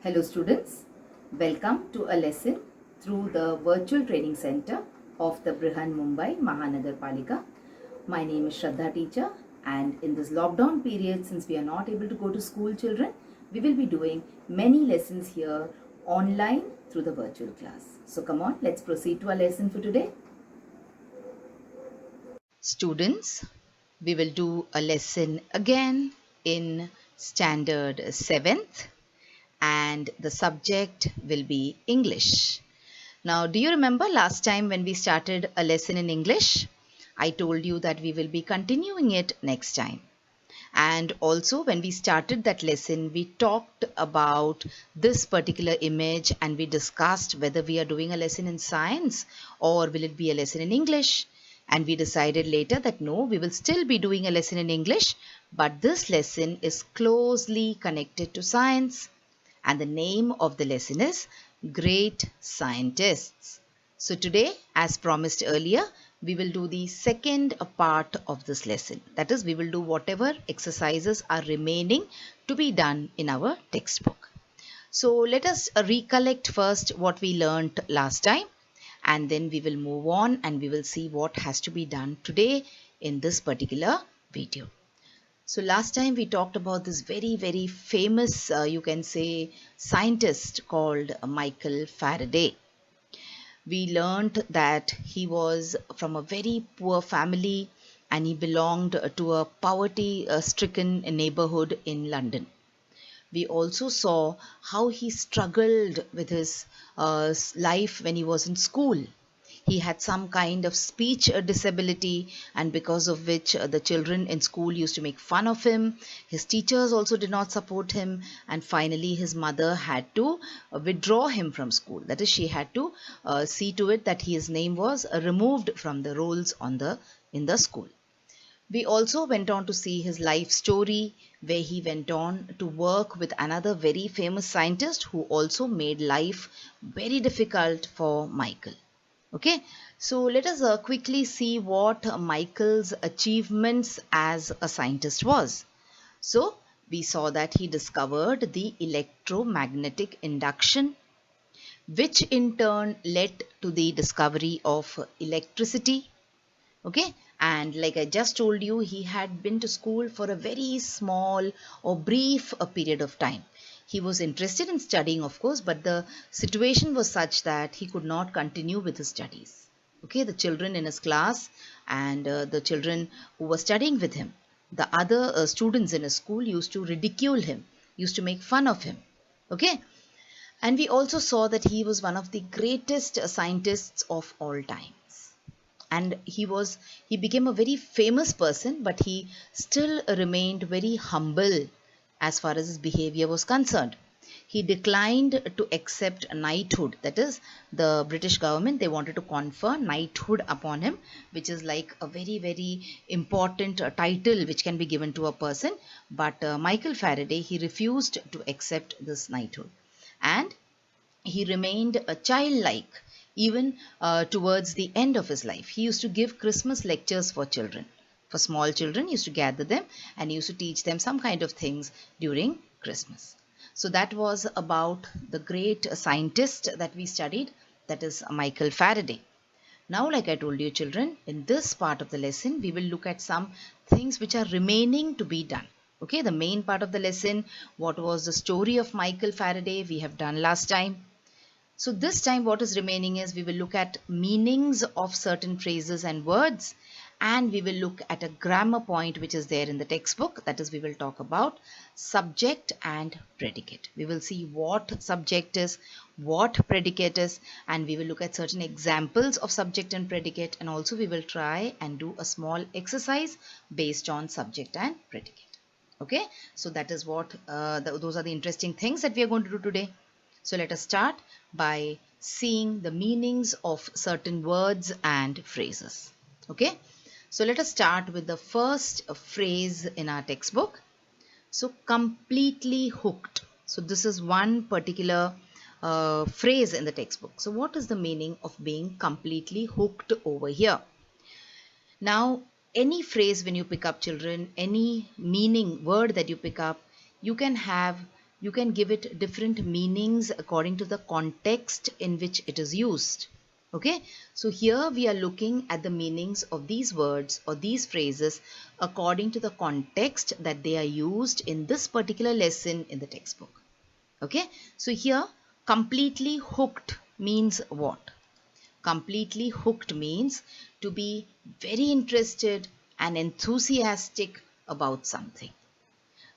Hello students, welcome to a lesson through the virtual training center of the Brihanmumbai Mahanagar Palika. My name is Shraddha teacher, and in this lockdown period, since we are not able to go to school, children, we will be doing many lessons here online through the virtual class. So come on, let's proceed to our lesson for today. Students, we will do a lesson again in standard 7th. And the subject will be English. Now, do you remember last time when we started a lesson in English? I told you that we will be continuing it next time. And also when we started that lesson, we talked about this particular image and we discussed whether we are doing a lesson in science or will it be a lesson in English. And we decided later that no, we will still be doing a lesson in English, but this lesson is closely connected to science. And the name of the lesson is Great Scientists. So today, as promised earlier, we will do the second part of this lesson. That is, we will do whatever exercises are remaining to be done in our textbook. So let us recollect first what we learnt last time, and then we will move on and we will see what has to be done today in this particular video. So last time we talked about this very famous, you can say, scientist called Michael Faraday. We learned that he was from a very poor family and he belonged to a poverty-stricken neighborhood in London. We also saw how he struggled with his life when he was in school. He had some kind of speech disability, and because of which the children in school used to make fun of him. His teachers also did not support him, and finally his mother had to withdraw him from school. That is, she had to see to it that his name was removed from the rolls in the school. We also went on to see his life story, where he went on to work with another very famous scientist who also made life very difficult for Michael. Okay, so let us quickly see what Michael's achievements as a scientist was. So we saw that he discovered the electromagnetic induction, which in turn led to the discovery of electricity. Okay, and like I just told you, he had been to school for a very small or brief period of time. He was interested in studying, of course, but the situation was such that he could not continue with his studies. Okay, the children in his class and the children who were studying with him, the other students in his school used to ridicule him, used to make fun of him. Okay, and we also saw that he was one of the greatest scientists of all times. And he became a very famous person, but he still remained very humble as far as his behavior was concerned. He declined to accept knighthood. That is, the British government, they wanted to confer knighthood upon him, which is like a very important title which can be given to a person. But Michael Faraday, he refused to accept this knighthood, and he remained a childlike even towards the end of his life. He used to give Christmas lectures for children. For small children, he used to gather them and he used to teach them some kind of things during Christmas. So that was about the great scientist that we studied, that is Michael Faraday. Now, like I told you children, in this part of the lesson, we will look at some things which are remaining to be done. Okay, the main part of the lesson, what was the story of Michael Faraday, we have done last time. So this time what is remaining is we will look at meanings of certain phrases and words, and we will look at a grammar point which is there in the textbook. That is, we will talk about subject and predicate. We will see what subject is, what predicate is, and we will look at certain examples of subject and predicate, and also we will try and do a small exercise based on subject and predicate. Okay, so that is what those are the interesting things that we are going to do today. So let us start by seeing the meanings of certain words and phrases. Okay, so let us start with the first phrase in our textbook. So completely hooked. So this is one particular phrase in the textbook. So what is the meaning of being completely hooked over here? Now, any phrase when you pick up children, any meaning word that you pick up, you can have you can give it different meanings according to the context in which it is used. Okay, so here we are looking at the meanings of these words or these phrases according to the context that they are used in this particular lesson in the textbook. Okay, so here completely hooked means what? Completely hooked means to be very interested and enthusiastic about something.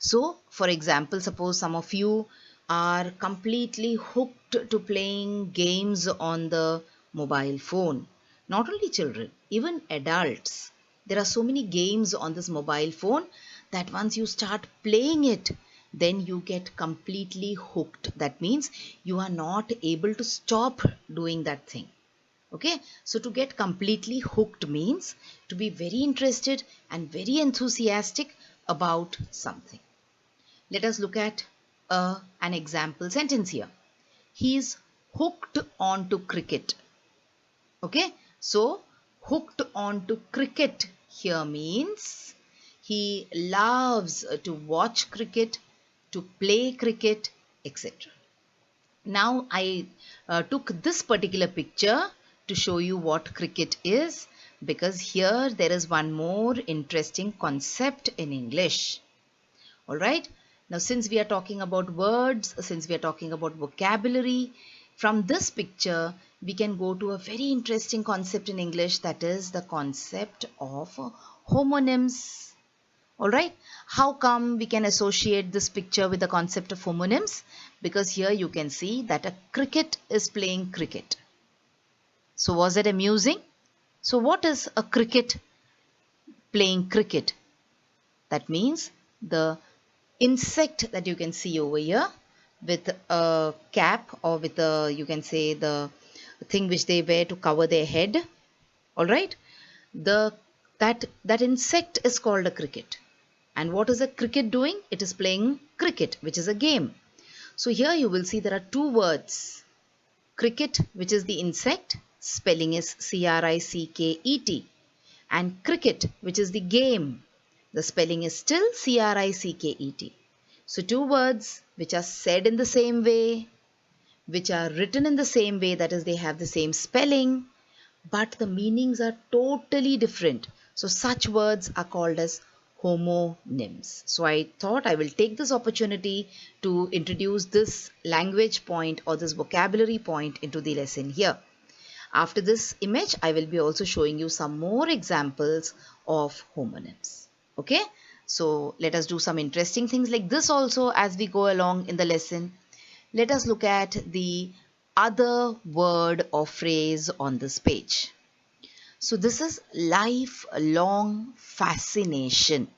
So, for example, suppose some of you are completely hooked to playing games on the mobile phone. Not only children, even adults. There are so many games on this mobile phone that once you start playing it, then you get completely hooked. That means you are not able to stop doing that thing. Okay, so to get completely hooked means to be very interested and very enthusiastic about something. Let us look at an example sentence here. He is hooked on to cricket. Okay, so hooked on to cricket here means he loves to watch cricket, to play cricket, etc. Now I took this particular picture to show you what cricket is, because here there is one more interesting concept in English. Alright, now since we are talking about words, since we are talking about vocabulary, from this picture we can go to a very interesting concept in English, that is the concept of homonyms. Alright, how come we can associate this picture with the concept of homonyms? Because here you can see that a cricket is playing cricket. So was it amusing? So what is a cricket playing cricket? That means the insect that you can see over here with a cap, or with a, you can say, the thing which they wear to cover their head. Alright, that insect is called a cricket. And what is a cricket doing? It is playing cricket, which is a game. So here you will see there are two words. Cricket, which is the insect, spelling is C-R-I-C-K-E-T. And cricket, which is the game, the spelling is still C-R-I-C-K-E-T. So two words which are said in the same way, which are written in the same way, that is they have the same spelling, but the meanings are totally different. So such words are called as homonyms. So I thought I will take this opportunity to introduce this language point or this vocabulary point into the lesson here. After this image, I will be also showing you some more examples of homonyms. Okay, so let us do some interesting things like this also as we go along in the lesson. Let us look at the other word or phrase on this page. So this is lifelong fascination.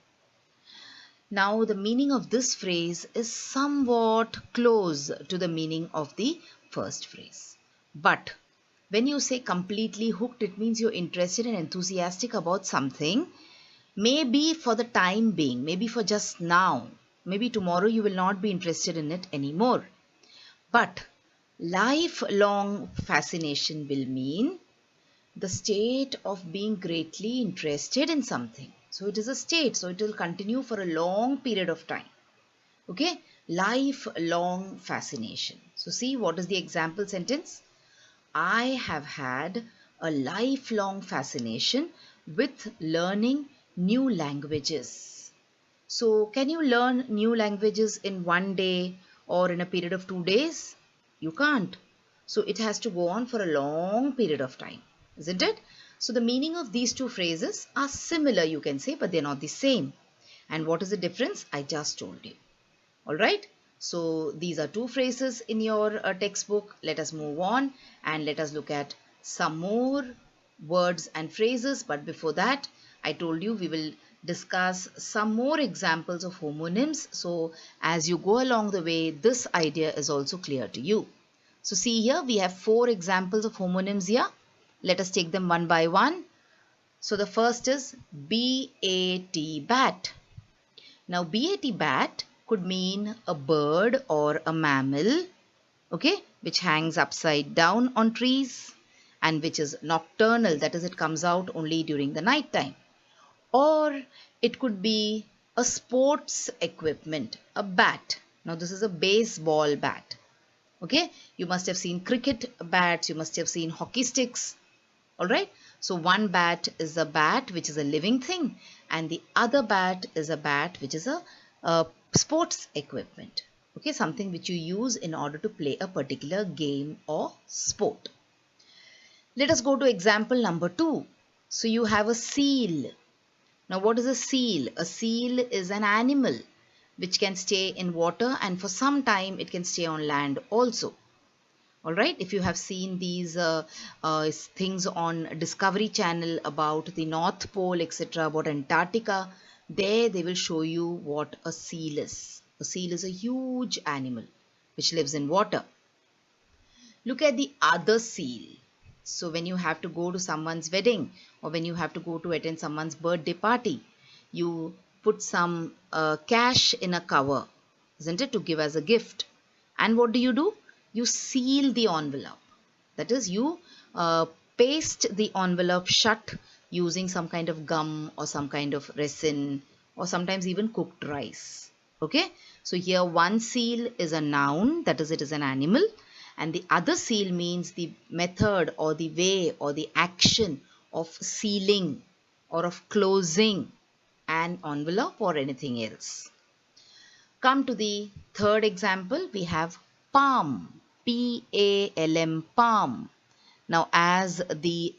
Now the meaning of this phrase is somewhat close to the meaning of the first phrase. But when you say completely hooked, it means you're interested and enthusiastic about something. Maybe for the time being, maybe for just now, maybe tomorrow you will not be interested in it anymore. But lifelong fascination will mean the state of being greatly interested in something. So it is a state, so it will continue for a long period of time. Okay, lifelong fascination. So see, what is the example sentence? I have had a lifelong fascination with learning new languages. So can you learn new languages in one day or in a period of 2 days? You can't. So it has to go on for a long period of time, isn't it? So the meaning of these two phrases are similar, you can say, but they're not the same. And what is the difference? I just told you. Alright, so these are two phrases in your textbook. Let us move on and let us look at some more words and phrases. But before that, I told you we will discuss some more examples of homonyms. So as you go along the way, this idea is also clear to you. So see here, we have 4 examples of homonyms here. Let us take them one by one. So the first is B-A-T, bat. Now B-A-T, bat could mean a bird or a mammal, okay, which hangs upside down on trees and which is nocturnal, that is, it comes out only during the night time. Or it could be a sports equipment, a bat, Now this is a baseball bat. Okay, you must have seen cricket bats, you must have seen hockey sticks. All right, so one bat is a bat which is a living thing, and the other bat is a bat which is a sports equipment. Okay, something which you use in order to play a particular game or sport. Let us go to example number 2. So you have a seal. Now what is a seal? A seal is an animal which can stay in water, and for some time it can stay on land also. All right, if you have seen these things on Discovery Channel about the North Pole, etc., about Antarctica, there they will show you what a seal is. A seal is a huge animal which lives in water. Look at the other seal. So when you have to go to someone's wedding, or when you have to go to attend someone's birthday party, you put some cash in a cover, isn't it, to give as a gift. And what do? You seal the envelope. That is, you paste the envelope shut using some kind of gum or some kind of resin, or sometimes even cooked rice. Okay, so here one seal is a noun, that is, it is an animal, and the other seal means the method or the way or the action of sealing or of closing an envelope or anything else. Come to the third example, we have palm, P-A-L-M, palm. Now as the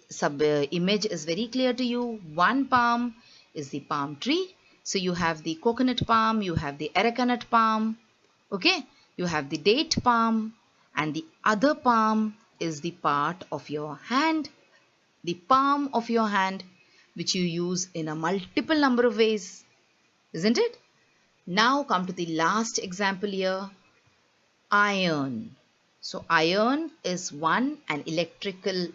image is very clear to you, one palm is the palm tree. So you have the coconut palm, you have the arecanut palm, okay? You have the date palm, and the other palm is the part of your hand, the palm of your hand, which you use in a multiple number of ways, isn't it? Now come to the last example here, iron. So iron is an electrical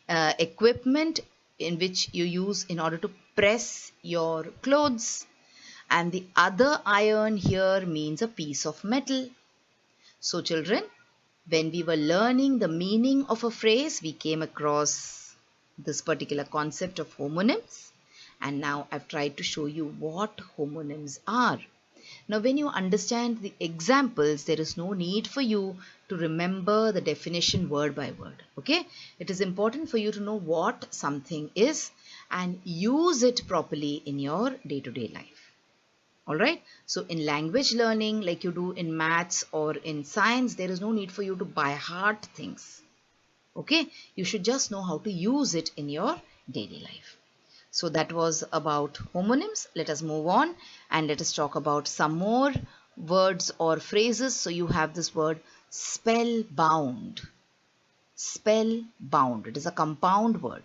equipment in which you use in order to press your clothes, and the other iron here means a piece of metal. So children, when we were learning the meaning of a phrase, we came across this particular concept of homonyms, and now I've tried to show you what homonyms are. Now when you understand the examples, there is no need for you to remember the definition word by word. Okay, it is important for you to know what something is and use it properly in your day-to-day life. Alright, so in language learning, like you do in maths or in science, there is no need for you to by heart things. Okay, you should just know how to use it in your daily life. So that was about homonyms. Let us move on and let us talk about some more words or phrases. So you have this word spellbound. Spellbound. It is a compound word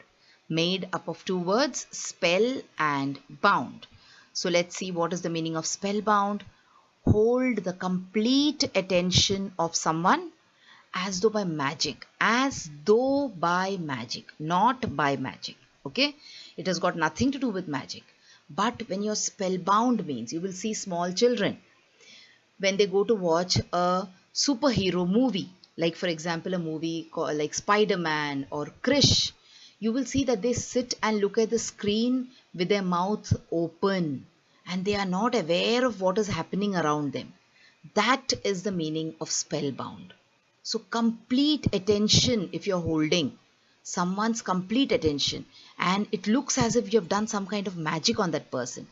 made up of two words, spell and bound. So let's see what is the meaning of spellbound. Hold the complete attention of someone as though by magic. As though by magic, not by magic. Okay, it has got nothing to do with magic. But when you're spellbound means, you will see small children when they go to watch a superhero movie, like for example a movie called like Spider-Man or Krish, you will see that they sit and look at the screen with their mouth open and they are not aware of what is happening around them. That is the meaning of spellbound. So complete attention, if you're holding someone's complete attention and it looks as if you have done some kind of magic on that person,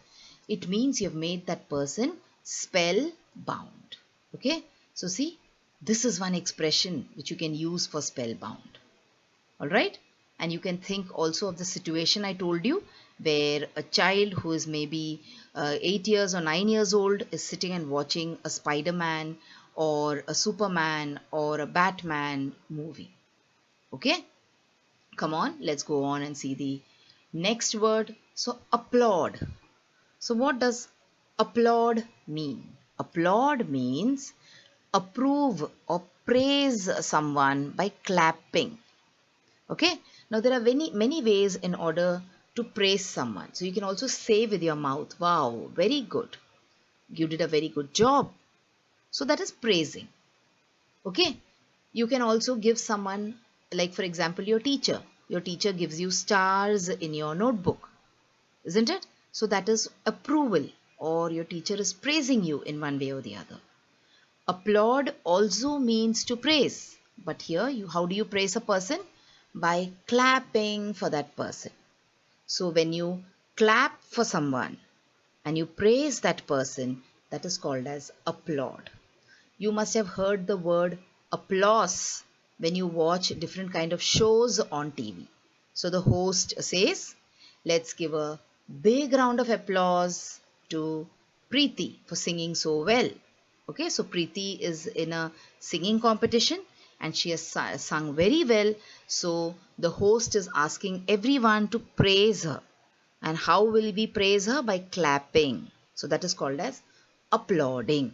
it means you have made that person spellbound. Okay, so see, this is one expression which you can use for spellbound. All right, and you can think also of the situation I told you, where a child who is maybe 8 years or 9 years old is sitting and watching a Spider-Man or a Superman or a Batman movie. Okay, come on, let's go on and see the next word. So applaud. So what does applaud mean? Applaud means approve or praise someone by clapping. Okay, now there are many ways in order to praise someone. So you can also say with your mouth, wow, very good, you did a very good job. So that is praising. Okay, you can also give someone, like for example your teacher gives you stars in your notebook, isn't it? So that is approval, or your teacher is praising you in one way or the other. Applaud also means to praise. But here, how do you praise a person? By clapping for that person. So when you clap for someone and you praise that person, that is called as applaud. You must have heard the word applause when you watch different kind of shows on TV. So the host says, let's give a big round of applause to Preeti for singing so well. Okay, so Preeti is in a singing competition and she has sung very well. So the host is asking everyone to praise her. And how will we praise her? By clapping. So that is called as applauding.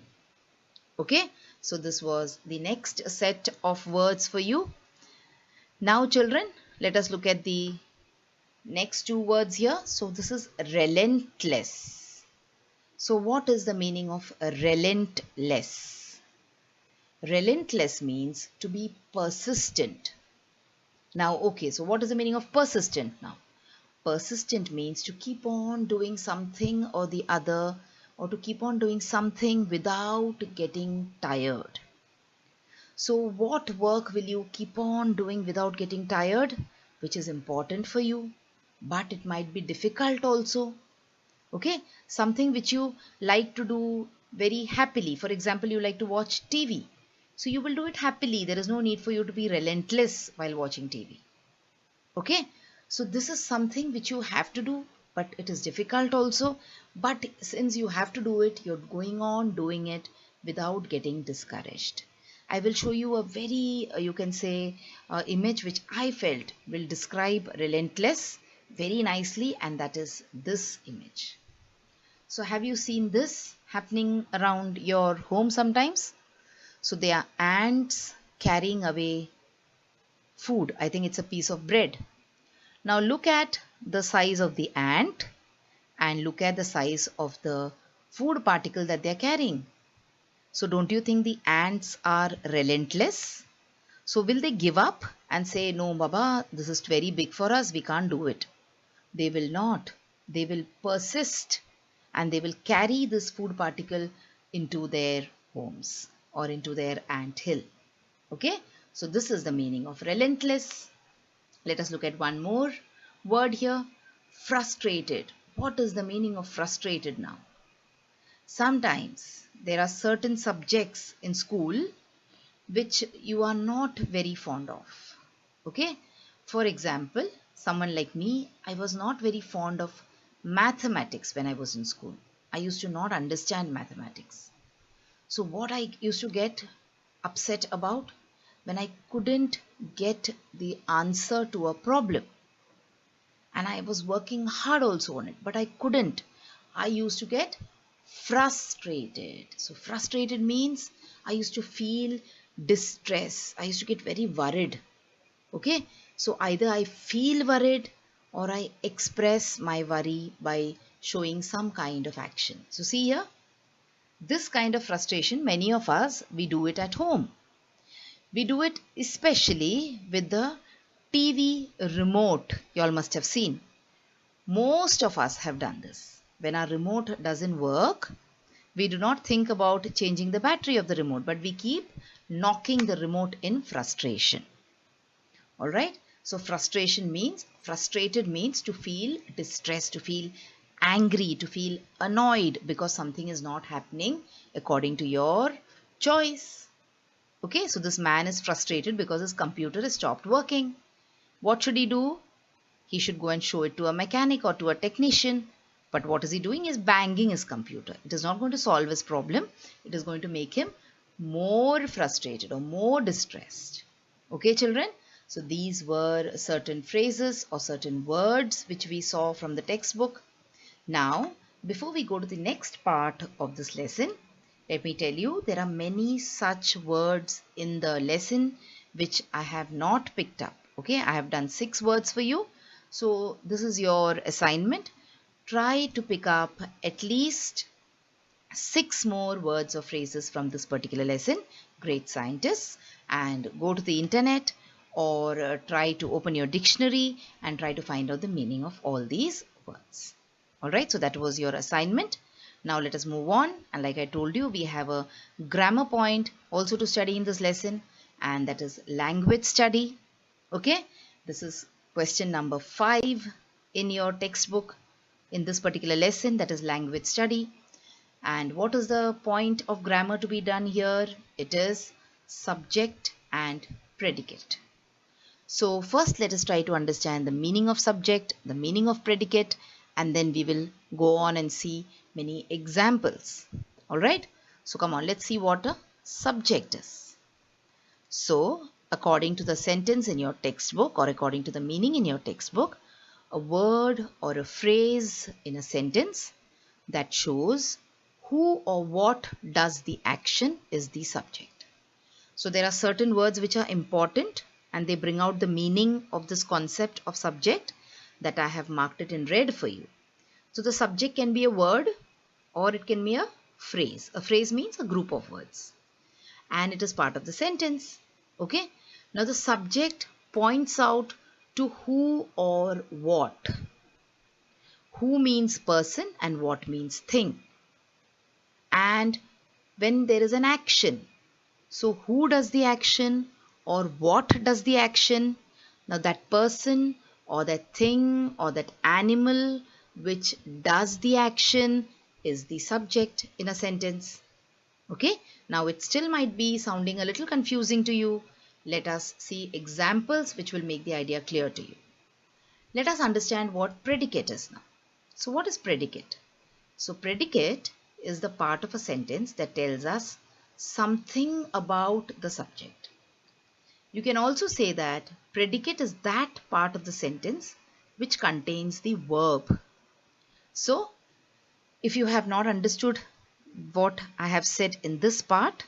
Okay, so this was the next set of words for you. Now children, let us look at the next two words here. So this is relentless. So what is the meaning of relentless? Relentless means to be persistent. Now, okay, so what is the meaning of persistent now? Persistent means to keep on doing something or the other, or to keep on doing something without getting tired. So what work will you keep on doing without getting tired, which is important for you, but it might be difficult also. Okay, something which you like to do very happily. For example, you like to watch TV. So you will do it happily. There is no need for you to be relentless while watching TV. Okay, so this is something which you have to do, but it is difficult also. But since you have to do it, you're going on doing it without getting discouraged. I will show you a very, you can say, image which I felt will describe relentless very nicely, and that is this image. So have you seen this happening around your home sometimes? So they are ants carrying away food. I think it's a piece of bread. Now look at the size of the ant and look at the size of the food particle that they are carrying. So don't you think the ants are relentless? So will they give up and say, no, Baba, this is very big for us, we can't do it? They will not. They will persist and they will carry this food particle into their homes or into their ant hill. Okay, so this is the meaning of relentless. Let us look at one more word here. Frustrated. What is the meaning of frustrated now? Sometimes there are certain subjects in school which you are not very fond of. Okay, for example, someone like me, I was not very fond of mathematics when I was in school. I used to not understand mathematics. So what I used to get upset about, when I couldn't get the answer to a problem, and I was working hard also on it, but I couldn't. I used to get frustrated. So frustrated means I used to feel distress. I used to get very worried. Okay, so either I feel worried or I express my worry by showing some kind of action. So see here, this kind of frustration, many of us, we do it at home. We do it especially with the TV remote. You all must have seen. Most of us have done this. When our remote doesn't work, we do not think about changing the battery of the remote, but we keep knocking the remote in frustration. Alright, so frustrated means to feel distressed, to feel angry, to feel annoyed because something is not happening according to your choice. Okay, so this man is frustrated because his computer has stopped working. What should he do? He should go and show it to a mechanic or to a technician. But what is he doing? He is banging his computer. It is not going to solve his problem. It is going to make him more frustrated or more distressed. Okay, children? So these were certain phrases or certain words which we saw from the textbook. Now, before we go to the next part of this lesson, let me tell you there are many such words in the lesson which I have not picked up. Okay, I have done 6 words for you. So this is your assignment. Try to pick up at least 6 more words or phrases from this particular lesson, Great Scientists, and go to the internet or try to open your dictionary and try to find out the meaning of all these words. Alright, so that was your assignment. Now let us move on, and like I told you, we have a grammar point also to study in this lesson, and that is language study. Okay, this is question number 5 in your textbook in this particular lesson, that is language study. And what is the point of grammar to be done here? It is subject and predicate. So first let us try to understand the meaning of subject, the meaning of predicate, and then we will go on and see many examples. Alright, so come on, let's see what a subject is. So according to the sentence in your textbook, or according to the meaning in your textbook, a word or a phrase in a sentence that shows who or what does the action is the subject. So there are certain words which are important and they bring out the meaning of this concept of subject that I have marked it in red for you. So the subject can be a word or it can be a phrase. A phrase means a group of words and it is part of the sentence. Okay. Now the subject points out to who or what. Who means person and what means thing. And when there is an action, so who does the action or what does the action? Now that person or that thing or that animal which does the action is the subject in a sentence. Okay, now it still might be sounding a little confusing to you. Let us see examples which will make the idea clear to you. Let us understand what predicate is now. So what is predicate? So predicate is the part of a sentence that tells us something about the subject. You can also say that predicate is that part of the sentence which contains the verb. So, if you have not understood what I have said in this part,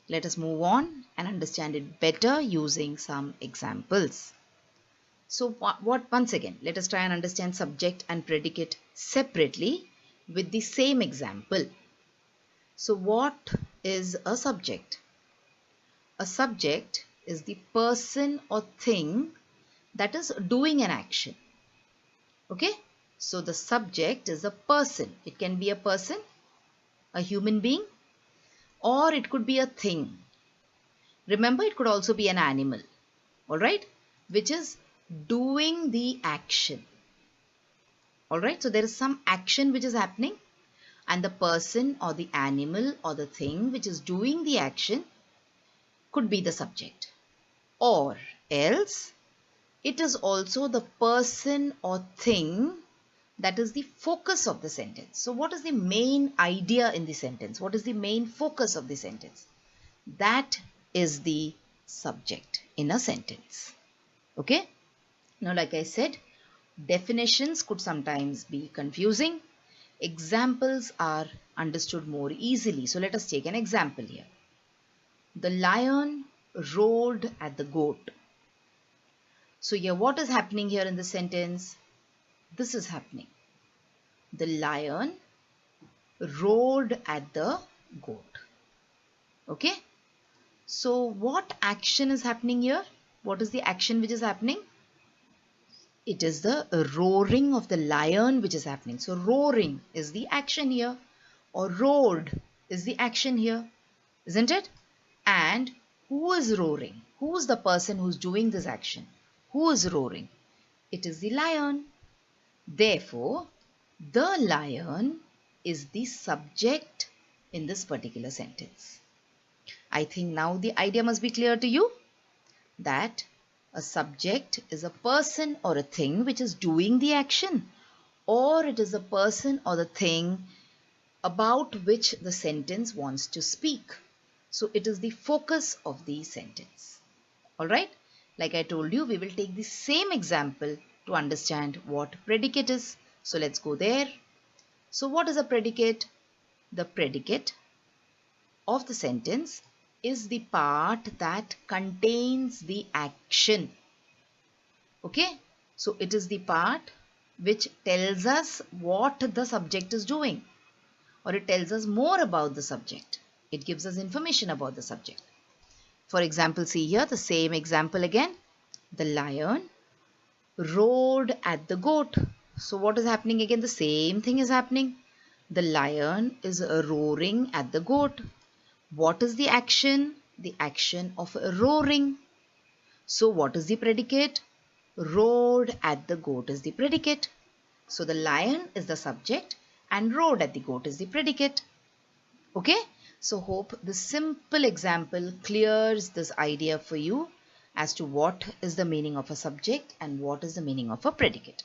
let us move on and understand it better using some examples. So, once again, let us try and understand subject and predicate separately with the same example. So what is a subject? A subject is the person or thing that is doing an action. Okay? So the subject is a person. It can be a person, a human being, or it could be a thing. Remember, it could also be an animal. Alright? Which is doing the action. Alright? So there is some action which is happening. And the person or the animal or the thing which is doing the action could be the subject. Or else, it is also the person or thing that is the focus of the sentence. So what is the main idea in the sentence? What is the main focus of the sentence? That is the subject in a sentence. Okay? Now, like I said, definitions could sometimes be confusing. Examples are understood more easily. So let us take an example here. The lion roared at the goat. So here what is happening here in the sentence? This is happening. The lion roared at the goat. Okay. So what action is happening here? What is the action which is happening? It is the roaring of the lion which is happening. So roaring is the action here, or roared is the action here, isn't it? And who is roaring? Who is the person who's doing this action? Who is roaring? It is the lion. Therefore, the lion is the subject in this particular sentence. I think now the idea must be clear to you that a subject is a person or a thing which is doing the action, or it is a person or the thing about which the sentence wants to speak. So it is the focus of the sentence. Alright, like I told you, we will take the same example to understand what predicate is. So let's go there. So what is a predicate? The predicate of the sentence is the part that contains the action. Okay, so it is the part which tells us what the subject is doing, or it tells us more about the subject. It gives us information about the subject. For example, see here the same example again. The lion roared at the goat. So what is happening again? The same thing is happening. The lion is roaring at the goat. What is the action? The action of roaring. So what is the predicate? Roared at the goat is the predicate. So the lion is the subject and roared at the goat is the predicate. Okay, so hope this simple example clears this idea for you as to what is the meaning of a subject and what is the meaning of a predicate.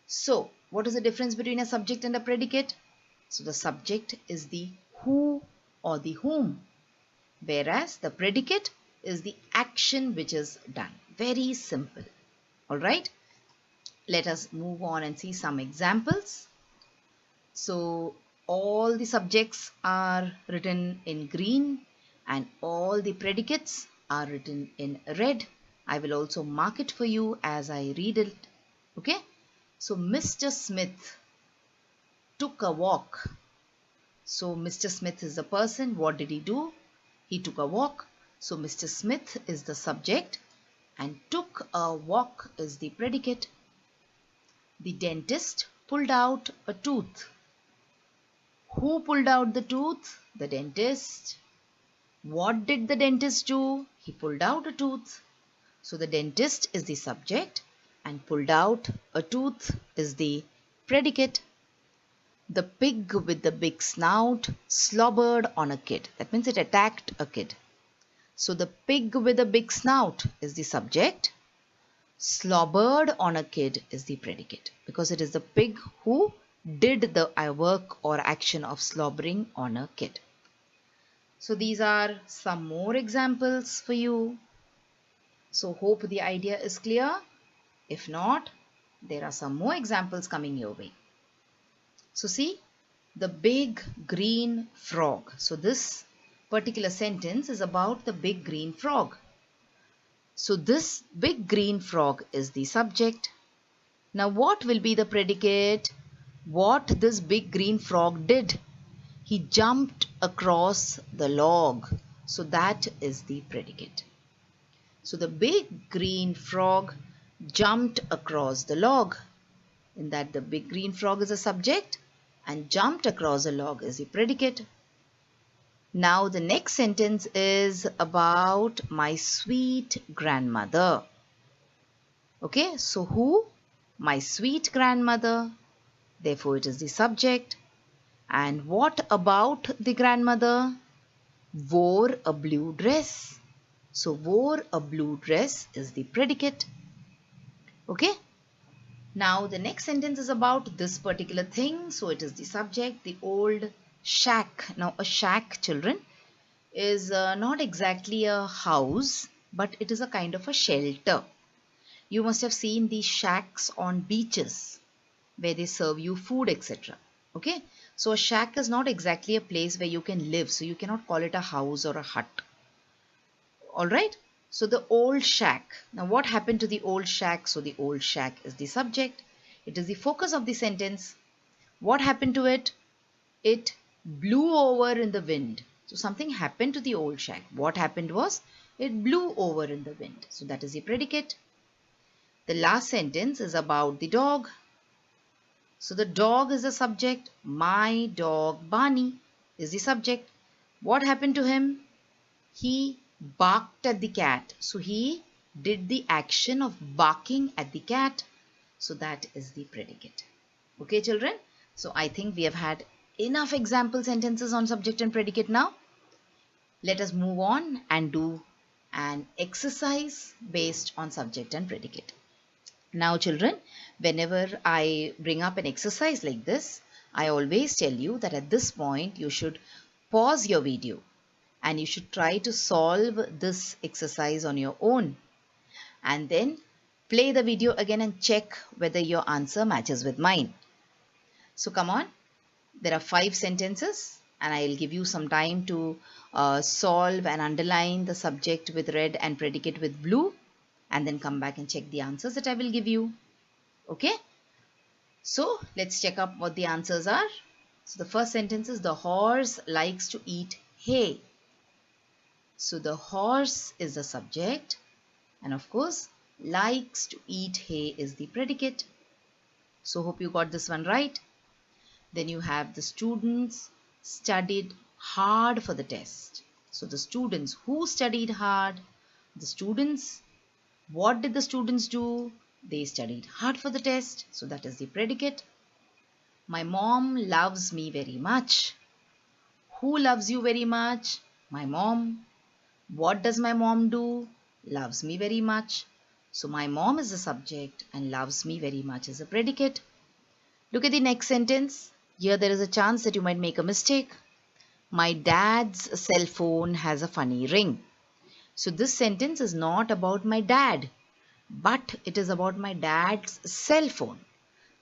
So what is the difference between a subject and a predicate? So the subject is the who or the whom, whereas the predicate is the action which is done. Very simple. All right, let us move on and see some examples. So all the subjects are written in green and all the predicates are written in red. I will also mark it for you as I read it. Okay. So Mr. Smith took a walk. So Mr. Smith is the person. What did he do? He took a walk. So Mr. Smith is the subject and took a walk is the predicate. The dentist pulled out a tooth. Who pulled out the tooth? The dentist. What did the dentist do? He pulled out a tooth. So the dentist is the subject and pulled out a tooth is the predicate. The pig with the big snout slobbered on a kid. That means it attacked a kid. So the pig with the big snout is the subject. Slobbered on a kid is the predicate because it is the pig who did the work or action of slobbering on a kid. So these are some more examples for you. So hope the idea is clear. If not, there are some more examples coming your way. So see, the big green frog. So this particular sentence is about the big green frog. So this big green frog is the subject. Now what will be the predicate? What this big green frog did? He jumped across the log. So that is the predicate. So the big green frog jumped across the log. In that the big green frog is a subject and jumped across the log is the predicate. Now the next sentence is about my sweet grandmother. Okay, so who? My sweet grandmother. Therefore it is the subject. And what about the grandmother? Wore a blue dress. So wore a blue dress is the predicate. Okay. Now the next sentence is about this particular thing. So it is the subject, the old shack. Now a shack, children, is not exactly a house, but it is a kind of a shelter. You must have seen these shacks on beaches where they serve you food, etc. Okay. So a shack is not exactly a place where you can live. So you cannot call it a house or a hut. Alright. So the old shack. Now what happened to the old shack? So the old shack is the subject. It is the focus of the sentence. What happened to it? It blew over in the wind. So something happened to the old shack. What happened was it blew over in the wind. So that is the predicate. The last sentence is about the dog. So the dog is the subject. My dog Barney is the subject. What happened to him? He barked at the cat. So he did the action of barking at the cat. So that is the predicate. Okay, children. So I think we have had enough example sentences on subject and predicate now. Let us move on and do an exercise based on subject and predicate. Now children, whenever I bring up an exercise like this, I always tell you that at this point you should pause your video and you should try to solve this exercise on your own. And then play the video again and check whether your answer matches with mine. So come on, there are 5 sentences and I will give you some time to solve and underline the subject with red and predicate with blue. And then come back and check the answers that I will give you. Okay. So let's check up what the answers are. So the first sentence is the horse likes to eat hay. So the horse is the subject and of course likes to eat hay is the predicate. So hope you got this one right. Then you have the students studied hard for the test. So the students who studied hard, the students, what did the students do? They studied hard for the test. So that is the predicate. My mom loves me very much. Who loves you very much? My mom. What does my mom do? Loves me very much. So my mom is the subject and loves me very much is a predicate. Look at the next sentence. Here there is a chance that you might make a mistake. My dad's cell phone has a funny ring. So this sentence is not about my dad, but it is about my dad's cell phone.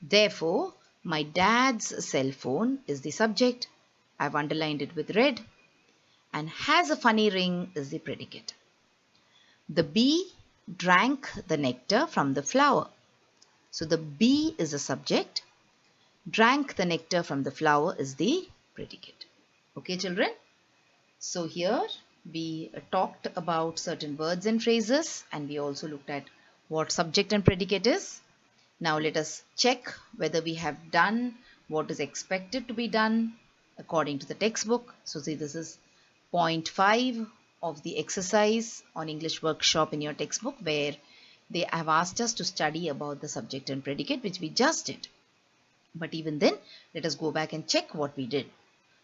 Therefore, my dad's cell phone is the subject. I've underlined it with red. And has a funny ring is the predicate. The bee drank the nectar from the flower. So the bee is the subject. Drank the nectar from the flower is the predicate. Okay, children? So here we talked about certain words and phrases, and we also looked at what subject and predicate is. Now let us check whether we have done what is expected to be done according to the textbook. So see, this is point 5 of the exercise on English workshop in your textbook, where they have asked us to study about the subject and predicate, which we just did. But even then, let us go back and check what we did.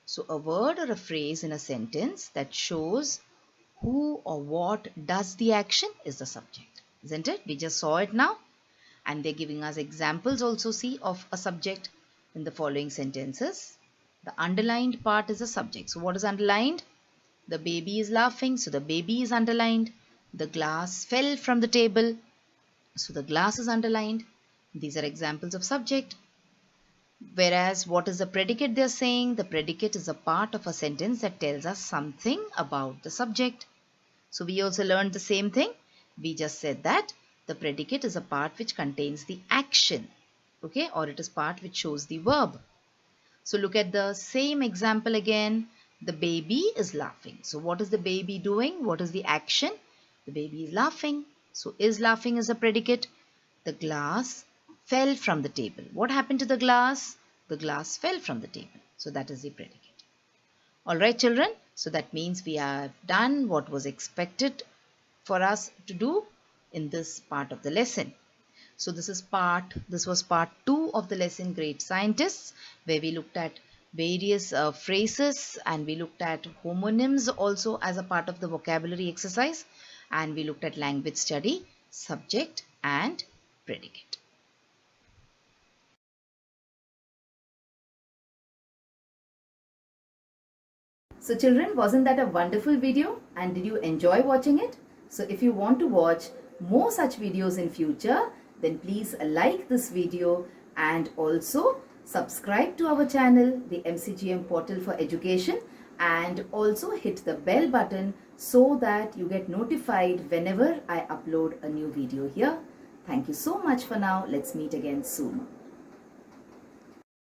So a word or a phrase in a sentence that shows who or what does the action is the subject, isn't it? We just saw it now, and they're giving us examples also, see, of a subject in the following sentences. The underlined part is a subject. So what is underlined? The baby is laughing, so the baby is underlined. The glass fell from the table, so the glass is underlined. These are examples of subject. Whereas what is the predicate they're saying? The predicate is a part of a sentence that tells us something about the subject. So we also learned the same thing. We just said that the predicate is a part which contains the action, okay, or it is part which shows the verb. So look at the same example again. The baby is laughing. So what is the baby doing? What is the action? The baby is laughing. So is laughing is a predicate. The glass fell from the table. What happened to the glass? The glass fell from the table. So that is the predicate. Alright, children. So that means we have done what was expected for us to do in this part of the lesson. So this was part 2 of the lesson Great Scientists, where we looked at various phrases, and we looked at homonyms also as a part of the vocabulary exercise, and we looked at language study, subject and predicate. So children, wasn't that a wonderful video, and did you enjoy watching it? So if you want to watch more such videos in future, then please like this video and also subscribe to our channel, the MCGM Portal for Education, and also hit the bell button so that you get notified whenever I upload a new video here. Thank you so much for now. Let's meet again soon.